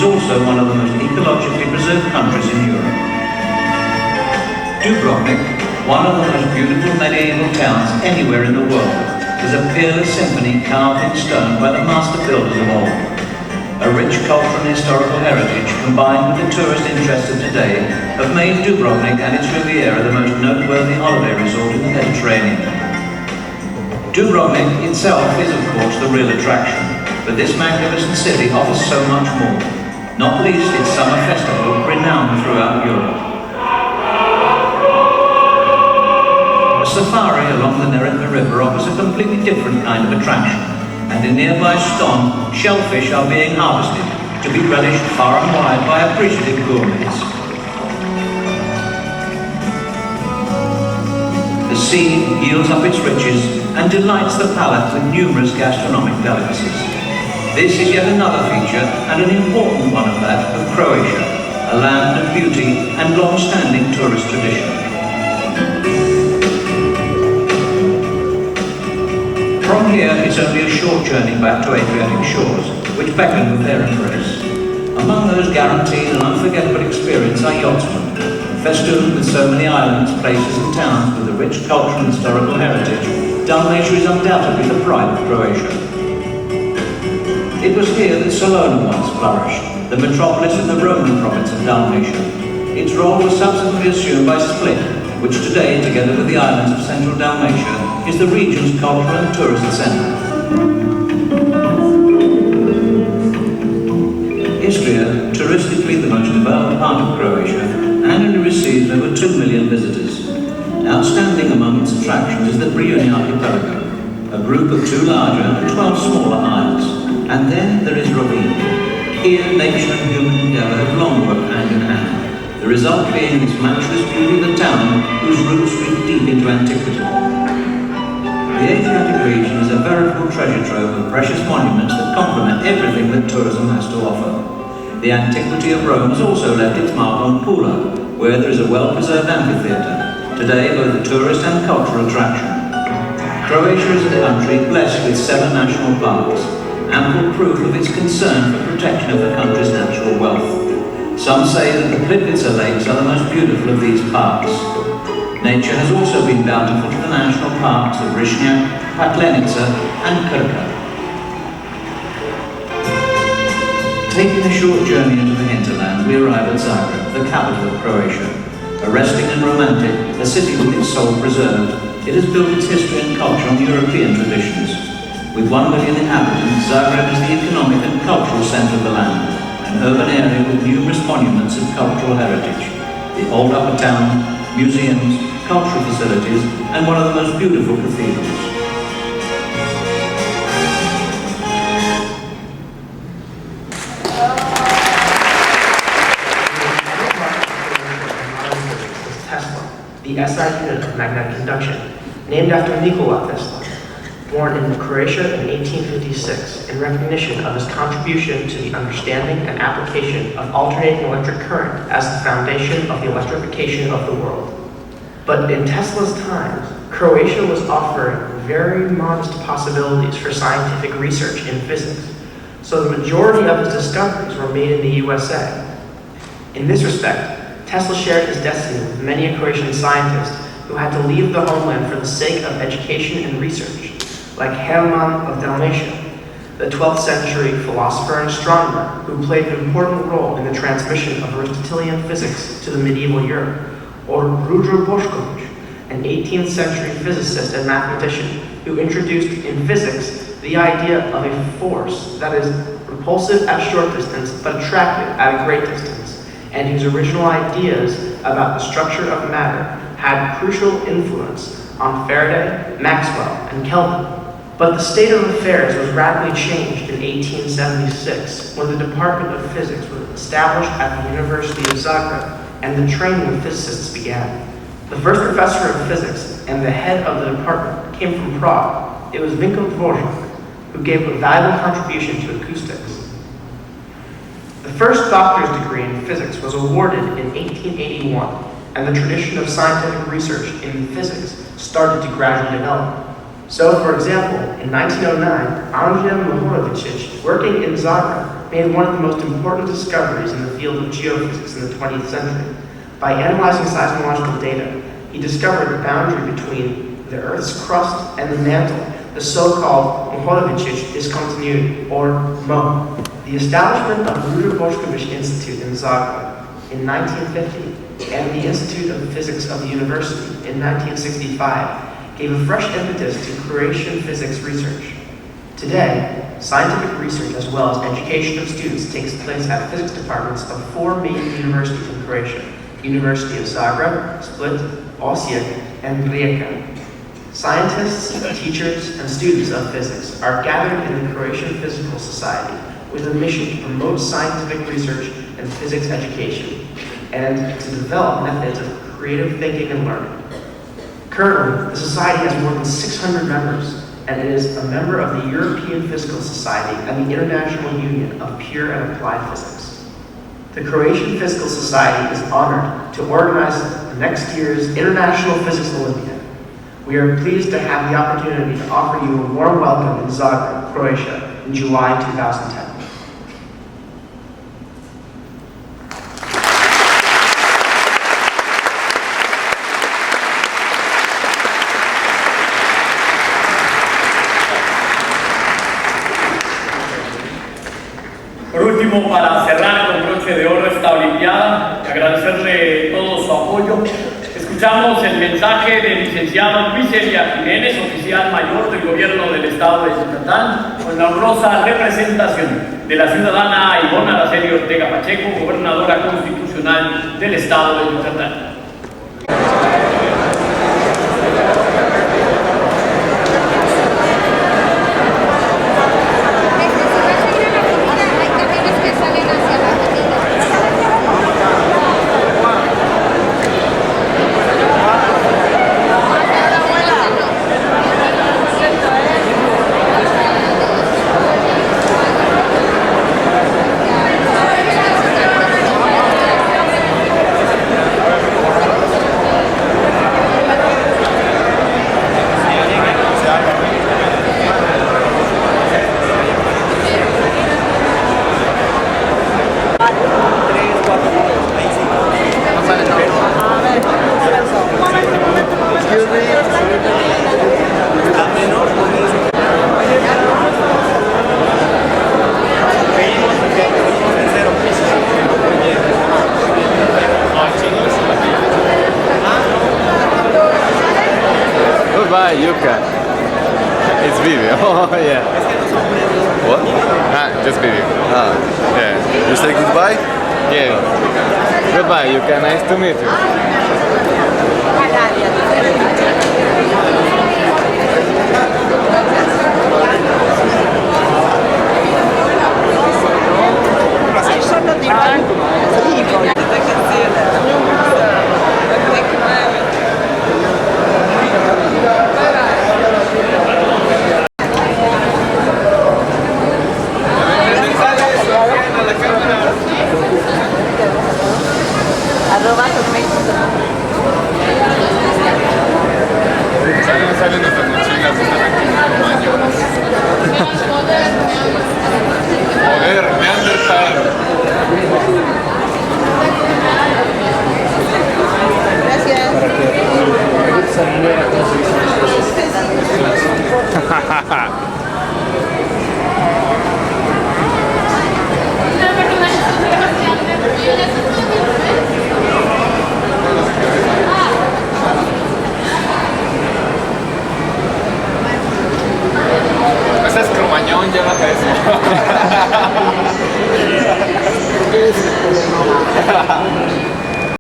is also one of the most ecologically preserved countries in Europe. Dubrovnik, one of the most beautiful medieval towns anywhere in the world, is a peerless symphony carved in stone by the master builders of old. A rich cultural and historical heritage combined with the tourist interest of today have made Dubrovnik and its Riviera the most noteworthy holiday resort in the Mediterranean. Dubrovnik itself is of course the real attraction, but this magnificent city offers so much more, not least its summer festival renowned throughout Europe. A safari along the Neretva River offers a completely different kind of attraction, and in nearby Ston, shellfish are being harvested to be relished far and wide by appreciative gourmets. The sea yields up its riches and delights the palate with numerous gastronomic delicacies. This is yet another feature, and an important one of that, of Croatia, a land of beauty and long-standing tourist tradition. From here, it's only a short journey back to Adriatic shores, which beckon with their embrace. Among those guaranteed an unforgettable experience are yachtsmen. Festooned with so many islands, places and towns with a rich cultural and historical heritage, Dalmatia is undoubtedly the pride of Croatia. It was here that Salona once flourished, the metropolis of the Roman province of Dalmatia. Its role was subsequently assumed by Split, which today, together with the islands of central Dalmatia, is the region's cultural and tourist centre. Istria, touristically the most developed part of Croatia, annually receives over 2 million visitors. Outstanding among its attractions is the Brijuni archipelago, a group of 2 larger and 12 smaller isles. And then there is Rovinj. Here, nature and human endeavour have long worked hand in hand, the result being this matchless beauty of the town whose roots reach deep into antiquity. The Adriatic region is a veritable treasure trove of precious monuments that complement everything that tourism has to offer. The antiquity of Rome has also left its mark on Pula, where there is a well-preserved amphitheatre, today both a tourist and cultural attraction. Croatia is a country blessed with 7 national parks, ample proof of its concern for protection of the country's natural wealth. Some say that the Plitvice lakes are the most beautiful of these parks. Nature has also been bountiful to the national parks of Rishnjak, Paklenica and Krka. Taking a short journey into the hinterland, we arrive at Zagreb, the capital of Croatia. Arresting and romantic, a city with its soul preserved, it has built its history and culture on European traditions. With 1 million inhabitants, Zagreb is the economic and cultural centre of the land, an urban area with numerous monuments of cultural heritage, the old upper town, museums, cultural facilities, and one of the most beautiful cathedrals. The SI unit of magnetic induction, named after Nikola Tesla, born in Croatia in 1856 in recognition of his contribution to the understanding and application of alternating electric current as the foundation of the electrification of the world. But in Tesla's times, Croatia was offering very modest possibilities for scientific research in physics, so the majority of his discoveries were made in the USA. In this respect, Tesla shared his destiny with many a Croatian scientist who had to leave the homeland for the sake of education and research, like Hermann of Dalmatia, the 12th century philosopher and astronomer who played an important role in the transmission of Aristotelian physics to the medieval Europe, or Ruđer Bošković, an 18th century physicist and mathematician who introduced in physics the idea of a force that is repulsive at short distance but attractive at a great distance, and whose original ideas about the structure of matter had crucial influence on Faraday, Maxwell, and Kelvin. But the state of affairs was radically changed in 1876 when the Department of Physics was established at the University of Zagreb and the training of physicists began. The first professor of physics and the head of the department came from Prague. It was Vinko Dvorak, who gave a valuable contribution to acoustics. The first doctor's degree in physics was awarded in 1881, and the tradition of scientific research in physics started to gradually develop. So, for example, in 1909, Anja Mohorovičić, working in Zagreb, made one of the most important discoveries in the field of geophysics in the 20th century. By analyzing seismological data, he discovered the boundary between the Earth's crust and the mantle, the so-called Mohorovicic discontinuity, or MO. The establishment of the Ruđer Bošković Institute in Zagreb in 1950 and the Institute of Physics of the University in 1965 gave a fresh impetus to Croatian physics research. Today, scientific research as well as education of students takes place at physics departments of 4 main universities in Croatia: University of Zagreb, Split, Osijek, and Rijeka. Scientists, teachers, and students of physics are gathered in the Croatian Physical Society with a mission to promote scientific research and physics education, and to develop methods of creative thinking and learning. Currently, the Society has more than 600 members, and it is a member of the European Physical Society and the International Union of Pure and Applied Physics. The Croatian Physical Society is honored to organize next year's International Physics Olympiad. We are pleased to have the opportunity to offer you a warm welcome in Zagreb, Croatia, in July 2010. Por último, para cerrar con broche de oro esta Olimpiada, agradecerle todo su apoyo, escuchamos el mensaje del licenciado Luis Elia Jiménez, oficial mayor del Gobierno del Estado de Yucatán, con la honrosa representación de la ciudadana Ivonne Araceli Ortega Pacheco, gobernadora constitucional del Estado de Yucatán. Goodbye, Yuka. It's video. Oh, yeah. What? Just video. Yeah. You say goodbye? Yeah. Goodbye, Yuka. Nice to meet you. Joder, Neandertal. Ese es cromañón, llévate eso.